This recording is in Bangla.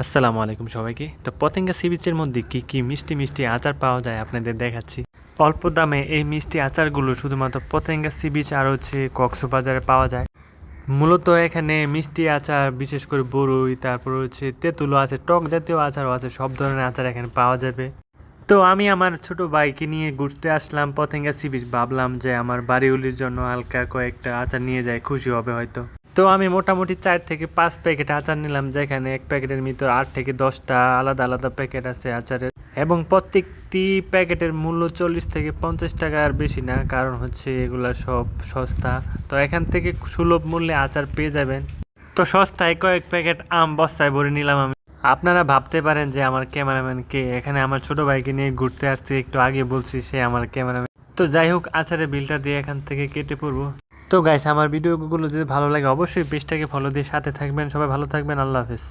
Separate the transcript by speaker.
Speaker 1: আসসালামু আলাইকুম সবাইকে। তো পতেঙ্গা সি বিচের মধ্যে কি মিষ্টি মিষ্টি আচার পাওয়া যায় আপনাদের দেখাচ্ছি। অল্প দামে এই মিষ্টি আচারগুলো শুধুমাত্র পতেঙ্গা সি বিচ আর কক্সবাজারে পাওয়া যায়। মূলত এখানে মিষ্টি আচার, বিশেষ করে বরই, তারপর তেঁতুলও আছে, টক জাতীয় আচারও আছে, সব ধরনের আচার এখানে পাওয়া যাবে। তো আমি আমার ছোট ভাইকে নিয়ে ঘুরতে আসলাম পতেঙ্গা সি বিচ। ভাবলাম যে আমার বাড়িওয়ালির জন্য হালকা কয়েকটা আচার নিয়ে যায়, খুশি হবে হয়তো। তো আমি মোটামুটি 4 থেকে 5 প্যাকেট আচার নিলাম, যেখানে এক প্যাকেটের ভিতর 8 থেকে 10টা আলাদা আলাদা প্যাকেট আছে আচারের, এবং প্রত্যেকটি প্যাকেটের মূল্য 40 থেকে 50 টাকা, আর বেশি না, কারণ এগুলা সব সস্তা। তো এখান থেকে সুলভ মূল্যে আচার পেয়ে যাবেন। তো সস্তায় কয়েক প্যাকেট আম বস্তায় ভরে নিলাম আমি। আপনারা ভাবতে পারেন যে আমার ক্যামেরাম্যান কে, এখানে আমার ছোট ভাইকে নিয়ে ঘুরতে আসছি, একটু আগে বলছি সে আমার ক্যামেরাম্যান। তো যাই হোক, আচারের বিলটা দিয়ে এখান থেকে কেটে পড়বো। তো গাইস, আমার ভিডিওগুলো যদি ভালো লাগে অবশ্যই পেজটাকে ফলো দিয়ে সাথে থাকবেন। সবাই ভালো থাকবেন, আল্লাহ হাফেজ।